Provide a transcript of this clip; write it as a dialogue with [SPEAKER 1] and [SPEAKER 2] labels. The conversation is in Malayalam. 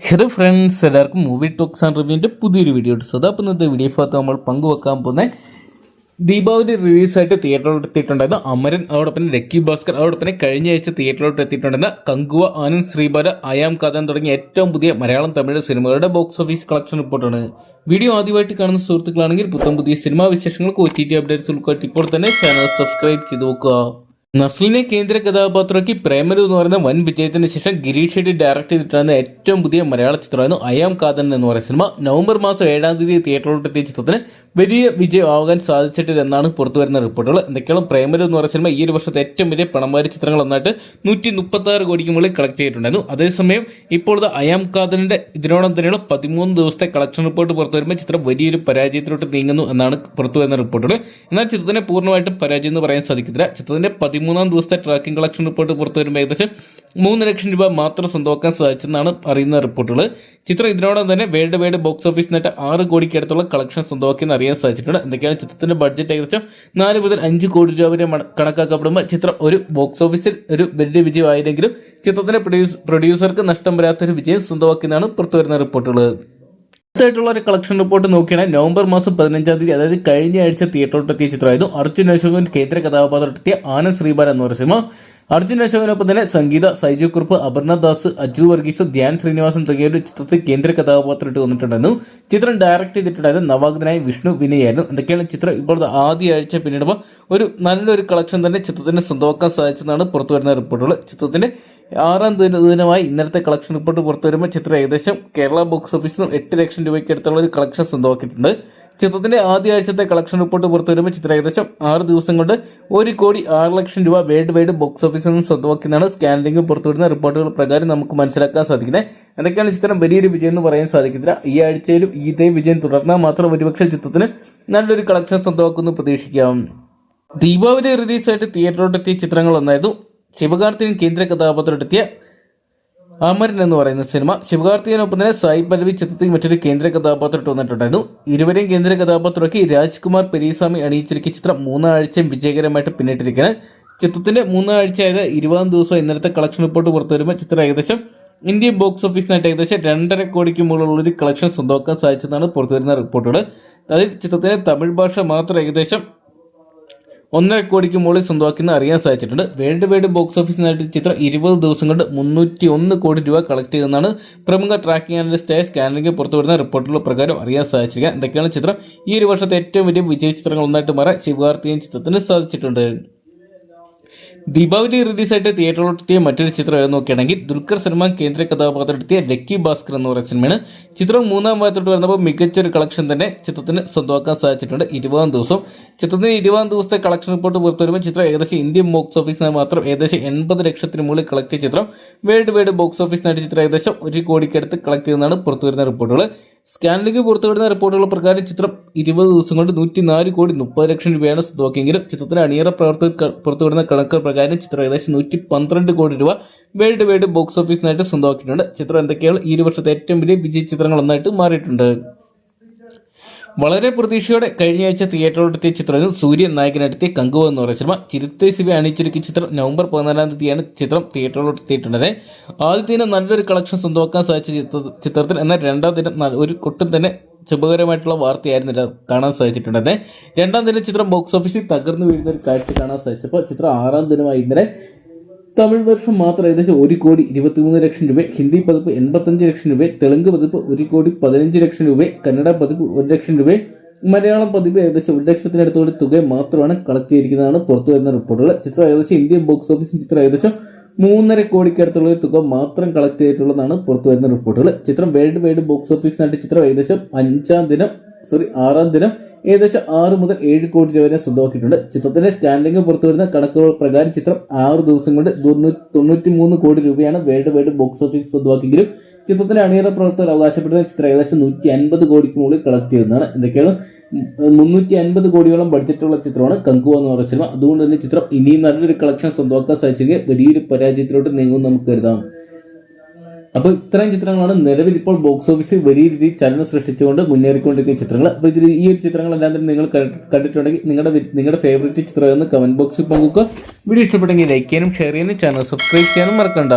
[SPEAKER 1] ഹലോ ഫ്രണ്ട്സ്, എല്ലാവർക്കും മൂവി ടോക്സ് ആൻഡ് റിവ്യൂവിൻ്റെ പുതിയൊരു വീഡിയോ ഉണ്ട്. അപ്പോൾ ഇന്നത്തെ വീഡിയോ ഭാഗത്ത് നമ്മൾ പങ്കുവെക്കാൻ പോകുന്ന ദീപാവലി റിലീസായിട്ട് തിയേറ്ററിലോട്ട് എത്തിയിട്ടുണ്ടായിരുന്ന അമരൻ, അതോടൊപ്പം ലക്കി ഭാസ്കർ, അതോടൊപ്പം കഴിഞ്ഞ ആഴ്ച തിയേറ്ററിലോട്ട് എത്തിയിട്ടുണ്ടായിരുന്ന കങ്കുവ, ആനന്ദ് ശ്രീബാല, അയാം കാതൻ തുടങ്ങിയ ഏറ്റവും പുതിയ മലയാളം തമിഴ് സിനിമകളുടെ ബോക്സ് ഓഫീസ് കളക്ഷൻ റിപ്പോർട്ടാണ്. വീഡിയോ ആദ്യമായിട്ട് കാണുന്ന സുഹൃത്തുക്കളാണെങ്കിൽ പുതിയ സിനിമാ വിശേഷങ്ങൾക്ക് OTT അപ്ഡേറ്റ്സ് ഉൾക്കൊള്ളി ഇപ്പോൾ തന്നെ ചാനൽ സബ്സ്ക്രൈബ് ചെയ്ത് നോക്കുക. നസ്ലിനെ കേന്ദ്ര കഥാപാത്രമാക്കി പ്രേമലു എന്ന് പറയുന്ന വൻ വിജയത്തിന് ശേഷം ഗിരീഷ് ഷെട്ടി ഡയറക്ട് ചെയ്തിട്ടുണ്ടായിരുന്ന ഏറ്റവും പുതിയ മലയാള ചിത്രമായിരുന്നു അയാം കാതൻ എന്ന് പറയുന്ന സിനിമ. നവംബർ മാസം 7-ാം തീയതി തിയേറ്ററിലോട്ട് എത്തിയ ചിത്രത്തിന് വലിയ വിജയം ആകാൻ സാധിച്ചിട്ടില്ലെന്നാണ് പുറത്തുവരുന്ന റിപ്പോർട്ടുകൾ. എന്തൊക്കെയാണ് പ്രേമലു എന്ന് പറയുന്ന സിനിമ ഈ ഒരു വർഷത്തെ ഏറ്റവും വലിയ പണമാരി ചിത്രങ്ങൾ ഒന്നായിട്ട് 136 കോടിക്ക് മുകളിൽ കളക്ട് ചെയ്തിട്ടുണ്ടായിരുന്നു. അതേസമയം ഇപ്പോഴത്തെ അയാം കാതലിന്റെ ഇതിനോടൊപ്പം തന്നെയുള്ള 13 ദിവസത്തെ കളക്ഷൻ റിപ്പോർട്ട് പുറത്തു വരുമ്പോൾ ചിത്രം വലിയൊരു പരാജയത്തിലോട്ട് നീങ്ങുന്നു എന്നാണ് പുറത്തുവരുന്ന റിപ്പോർട്ടുകൾ. എന്നാൽ ചിത്രത്തിന് പൂർണ്ണമായിട്ടും പരാജയം എന്ന് പറയാൻ സാധിക്കത്തില്ല. ചിത്രത്തിന്റെ 13-ാം ദിവസത്തെ ട്രാക്കിംഗ് കളക്ഷൻ റിപ്പോർട്ട് പുറത്തു വരുമ്പോൾ ഏകദേശം 3 ലക്ഷം രൂപ മാത്രം സ്വന്തമാക്കാൻ സാധിച്ചെന്നാണ് അറിയുന്ന റിപ്പോർട്ടുകൾ. ചിത്രം ഇതിനോടൊപ്പം തന്നെ വേൾഡ് വൈഡ് ബോക്സ് ഓഫീസിനായിട്ട് 6 കോടിക്ക് അടുത്തുള്ള കളക്ഷൻ സ്വന്തമാക്കിയെന്ന് അറിയാൻ സാധിച്ചിട്ടുണ്ട്. എന്തൊക്കെയാണ് ചിത്രത്തിന്റെ ബഡ്ജറ്റ് ഏകദേശം 4 മുതൽ 5 കോടി രൂപ വരെ കണക്കാക്കപ്പെടുമ്പോൾ ചിത്രം ഒരു ബോക്സ് ഓഫീസിൽ ഒരു വലിയ വിജയമായില്ലെങ്കിലും ചിത്രത്തിന്റെ പ്രൊഡ്യൂസർക്ക് നഷ്ടം വരാത്തൊരു വിജയം സ്വന്തമാക്കിയെന്നാണ് പുറത്തുവരുന്ന റിപ്പോർട്ടുകൾ. അടുത്തായിട്ടുള്ള ഒരു കളക്ഷൻ റിപ്പോർട്ട് നോക്കിയാണെങ്കിൽ നവംബർ മാസം 15-ാം തീയതി, അതായത് കഴിഞ്ഞ ആഴ്ച തിയേറ്ററിലെത്തിയ ചിത്രമായിരുന്നു അർജുൻ അശോകൻ കേന്ദ്ര കഥാപാത്രത്തെത്തിയ ആനന്ദ് ശ്രീബാല എന്ന് പറയുന്ന സിനിമ. അർജുൻ അശോകനൊപ്പം തന്നെ സംഗീത, സൈജു കുറുപ്പ്, അപർണ ദാസ്, അജു വർഗീസ്, ധ്യാൻ ശ്രീനിവാസൻ തുടങ്ങിയ ചിത്രത്തിൽ കേന്ദ്ര കഥാപാത്രമായിട്ട് വന്നിട്ടുണ്ടായിരുന്നു. ചിത്രം ഡയറക്ട് ചെയ്തിട്ടുണ്ടായത് നവാഗതനായ വിഷ്ണു വിനയായിരുന്നു. എന്തൊക്കെയാണ് ചിത്രം ഇപ്പോഴത്തെ ആദ്യ ആഴ്ച പിന്നിടുമ്പോൾ ഒരു നല്ലൊരു കളക്ഷൻ തന്നെ ചിത്രത്തിന് സ്വന്തമാക്കാൻ സാധിച്ചെന്നാണ് പുറത്തുവരുന്ന റിപ്പോർട്ടുകൾ. ചിത്രത്തിന്റെ 6-ാം ദിനമായി ഇന്നലത്തെ കളക്ഷൻ റിപ്പോർട്ട് പുറത്തു വരുമ്പോൾ ചിത്രം ഏകദേശം കേരള ബോക്സ് ഓഫീസിൽ 8 ലക്ഷം രൂപയ്ക്ക് അടുത്തുള്ള ഒരു കളക്ഷൻ സ്വന്തമാക്കിയിട്ടുണ്ട്. ചിത്രത്തിന്റെ ആദ്യ ആഴ്ചത്തെ കളക്ഷൻ റിപ്പോർട്ട് പുറത്തു വരുമ്പോൾ ചിത്രം ഏകദേശം 6 ദിവസം കൊണ്ട് 1,06,00,000 രൂപ വേൾഡ് വൈഡ് ബോക്സ് ഓഫീസിൽ നിന്ന് സ്വന്തമാക്കിയെന്നാണ് സ്കാനിംഗ് പുറത്തുവരുന്ന റിപ്പോർട്ടുകൾ പ്രകാരം നമുക്ക് മനസ്സിലാക്കാൻ സാധിക്കുന്നത്. എന്തൊക്കെയാണ് ചിത്രം വലിയൊരു വിജയം എന്ന് പറയാൻ സാധിക്കത്തില്ല. ഈ ആഴ്ചയിലും ഇതേ വിജയം തുടർന്നാൽ മാത്രം ഒരുപക്ഷെ ചിത്രത്തിന് നല്ലൊരു കളക്ഷൻ സ്വന്തമാക്കുമെന്ന് പ്രതീക്ഷിക്കാം. ദീപാവലി റിലീസായിട്ട് തിയേറ്ററിലോട്ടെത്തിയ ചിത്രങ്ങൾ ഒന്നായിരുന്നു ശിവകാർത്തികൻ കേന്ദ്ര കഥാപാത്രത്തെത്തിയ അമരൻ എന്ന് പറയുന്ന സിനിമ. ശിവകാർത്തികനൊപ്പം തന്നെ സായി പല്ലവി ചിത്രത്തിൽ മറ്റൊരു കേന്ദ്ര കഥാപാത്രമായിട്ട് വന്നിട്ടുണ്ടായിരുന്നു. ഇരുവരെയും കേന്ദ്ര കഥാപാത്രമാക്കി രാജ്കുമാർ പെരിയസ്വാമി അണിയിച്ചൊരുക്കിയ ചിത്രം 3 ആഴ്ചയും വിജയകരമായിട്ട് പിന്നിട്ടിരിക്കുകയാണ്. ചിത്രത്തിന്റെ 3 ആഴ്ചയായത് 20-ാം ദിവസം ഇന്നലത്തെ കളക്ഷൻ റിപ്പോർട്ട് പുറത്തു വരുമ്പോൾ ചിത്രം ഏകദേശം ഇന്ത്യൻ ബോക്സ് ഓഫീസിനായിട്ട് ഏകദേശം 2.5 കോടിക്ക് മുകളിലുള്ളൊരു കളക്ഷൻ സ്വന്തമാക്കാൻ സാധിച്ചെന്നാണ് പുറത്തുവരുന്ന റിപ്പോർട്ടുകൾ. അതിൽ ചിത്രത്തിന്റെ തമിഴ് ഭാഷ മാത്രം ഏകദേശം 1.5 കോടിക്ക് മുകളിൽ സ്വന്തമാക്കിയെന്ന് അറിയാൻ സാധിച്ചിട്ടുണ്ട്. വേൾഡ് വൈഡ് ബോക്സ് ഓഫീസിനായിട്ട് ചിത്രം 20 ദിവസം കൊണ്ട് 301 കോടി രൂപ കളക്ട് ചെയ്തെന്നാണ് പ്രമുഖ ട്രാക്കിംഗ് അനലിസ്റ്റായ സ്കാനിംഗ് പുറത്തുവരുന്ന റിപ്പോർട്ടുകൾ പ്രകാരം അറിയാൻ സാധിച്ചിരിക്കുക. എന്തൊക്കെയാണ് ചിത്രം ഈ ഒരു വർഷത്തെ ഏറ്റവും വലിയ വിജയ ചിത്രങ്ങൾ ഒന്നായിട്ട് മാറാൻ ശിവകാർത്തികൻ ചിത്രത്തിന് സാധിച്ചിട്ടുണ്ട്. ദീപാവലി റിലീസായിട്ട് തിയേറ്ററിലെത്തിയ മറ്റൊരു ചിത്രം നോക്കുകയാണെങ്കിൽ ദുൽഖർ സൽമാൻ കേന്ദ്ര കഥാപാത്രത്തെത്തിയ ലക്കി ഭാസ്കർ എന്ന് പറയുന്ന സിനിമയാണ്. ചിത്രം 3-ാം ഭാഗത്തോട്ട് വരുന്നപ്പോൾ മികച്ചൊരു കളക്ഷൻ തന്നെ ചിത്രത്തിന് സ്വന്തമാക്കാൻ സാധിച്ചിട്ടുണ്ട്. 20-ാം ദിവസം ചിത്രത്തിന് 20-ാം ദിവസത്തെ കളക്ഷൻ റിപ്പോർട്ട് പുറത്തു വരുമ്പോൾ ചിത്രം ഏകദേശം ഇന്ത്യൻ ബോക്സ് ഓഫീസിനായി മാത്രം ഏകദേശം 80 ലക്ഷത്തിന് മുകളിൽ കളക്ട് ചെയ്ത ചിത്രം വേൾഡ് വൈഡ് ബോക്സ് ഓഫീസിനായിട്ട് ചിത്രം ഏകദേശം 1 കോടിക്കടുത്ത് കളക്ട് ചെയ്തെന്നാണ് പുറത്തുവരുന്ന റിപ്പോർട്ടുകൾ. സ്കാനിലേക്ക് പുറത്തുവിടുന്ന റിപ്പോർട്ടുകൾ പ്രകാരം ചിത്രം 20 ദിവസം കൊണ്ട് 104 കോടി 30 ലക്ഷം രൂപയാണ് സ്വന്തമാക്കിയെങ്കിലും ചിത്രത്തിന് അണിയറ പ്രവർത്തകർ പുറത്തുവിടുന്ന കണക്ക് പ്രകാരം ചിത്രം ഏകദേശം 112 കോടി രൂപ വേൾഡ് വൈഡ് ബോക്സ് ഓഫീസിനായിട്ട് സ്വന്തമാക്കിയിട്ടുണ്ട്. ചിത്രം എന്തൊക്കെയാണ് ഈ ഒരു വർഷത്തെ ഏറ്റവും വലിയ വിജയ ചിത്രങ്ങൾ ഒന്നായിട്ട് മാറിയിട്ടുണ്ട്. വളരെ പ്രതീക്ഷയോടെ കഴിഞ്ഞ ആഴ്ച തിയേറ്ററിലെത്തിയ ചിത്രമായിരുന്നു സൂര്യൻ നായകനെത്തിയ കങ്കുവ എന്ന് പറയുന്ന സിനിമ. ചിരുത്തെ ശിവ അണിയിച്ചൊരുക്കിയ ചിത്രം നവംബർ 14-ാം തീയതിയാണ് ചിത്രം തിയേറ്ററിലോട്ട് എത്തിയിട്ടുള്ളത്. ആദ്യ ദിനം നല്ലൊരു കളക്ഷൻ സ്വന്തമാക്കാൻ സാധിച്ച ചിത്രത്തിൽ, എന്നാൽ 2-ാം ദിനം ഒരു ഒട്ടും തന്നെ ശുഭകരമായിട്ടുള്ള വാർത്തയായിരുന്നില്ല കാണാൻ സാധിച്ചിട്ടുള്ളത്. 2-ാം ദിനം ചിത്രം ബോക്സ് ഓഫീസിൽ തകർന്നു വീഴുന്ന ഒരു കാഴ്ച കാണാൻ സാധിച്ചപ്പോൾ ചിത്രം 6-ാം ദിനമായി ഇന്നലെ തമിഴ് വർഷം മാത്രം ഏകദേശം 1,23 ലക്ഷം രൂപ, ഹിന്ദി പതിപ്പ് 85 ലക്ഷം രൂപ, തെലുങ്ക് പതിപ്പ് 1,15 ലക്ഷം രൂപ, കന്നഡ പതിപ്പ് 1 ലക്ഷം രൂപ, മലയാളം പതിപ്പ് ഏകദേശം 1 ലക്ഷത്തിനടുത്തോടെ തുക മാത്രമാണ് കളക്ട് ചെയ്തിരിക്കുന്നതാണ് പുറത്തു വരുന്ന റിപ്പോർട്ടുകൾ. ചിത്രം ഏകദേശം ഇന്ത്യൻ ബോക്സ് ഓഫീസിൽ ചിത്രം ഏകദേശം 3.5 കോടിക്ക് അടുത്തുള്ള തുക മാത്രം കളക്ട് ചെയ്തിട്ടുള്ളതാണ് പുറത്തു വരുന്ന റിപ്പോർട്ടുകൾ. ചിത്രം വേൾഡ് വൈഡ് ബോക്സ് ഓഫീസിനായിട്ട് ചിത്രം ഏകദേശം 6-ാം ദിനം ഏകദേശം 6 മുതൽ 7 കോടി രൂപ വരെ സ്വന്തമാക്കിയിട്ടുണ്ട്. ചിത്രത്തിന്റെ സ്കാനിംഗ് പുറത്തുവരുന്ന കണക്കുകൾ പ്രകാരം ചിത്രം 6 ദിവസം കൊണ്ട് 93 കോടി രൂപയാണ് വേൾഡ് വൈഡ് ബോക്സ് ഓഫീസ് സ്വന്തമാക്കിയെങ്കിലും ചിത്രത്തിന്റെ അണിയറ പ്രവർത്തകർ അവകാശപ്പെടുന്ന ചിത്രം ഏകദേശം 150 കോടിക്ക് മുകളിൽ കളക്ട് ചെയ്യുന്നതാണ്. എന്തൊക്കെയാണ് 350 കോടിയോളം ബഡ്ജറ്റുള്ള ചിത്രമാണ് കങ്കുവ എന്ന് പറയുന്ന സിനിമ. അതുകൊണ്ട് തന്നെ ചിത്രം ഇനിയും നല്ലൊരു കളക്ഷൻ സ്വന്തമാക്കാൻ സാധിച്ചെങ്കിൽ വലിയൊരു പരാജയത്തിലോട്ട് നീങ്ങുമെന്ന് നമുക്ക് കരുതാം. അപ്പോൾ ഇത്രയും ചിത്രങ്ങളാണ് നിലവിൽ ഇപ്പോൾ ബോക്സ് ഓഫീസിൽ വലിയ രീതിയിൽ ചലനം സൃഷ്ടിച്ചുകൊണ്ട് മുന്നേറിക്കൊണ്ടിരിക്കുന്ന ചിത്രങ്ങൾ. അപ്പോൾ ഇതിൽ ഈ ഒരു ചിത്രങ്ങളെല്ലാം തന്നെ നിങ്ങൾ കണ്ടിട്ടുണ്ടെങ്കിൽ നിങ്ങളുടെ ഫേവറേറ്റ് ചിത്രം എന്ന് കമന്റ് ബോക്സിൽ പങ്കുവെക്കുക. വീഡിയോ ഇഷ്ടപ്പെട്ടെങ്കിൽ ലൈക്ക് ചെയ്യാനും ഷെയർ ചെയ്യാനും ചാനൽ സബ്സ്ക്രൈബ് ചെയ്യാനും മറക്കണ്ട.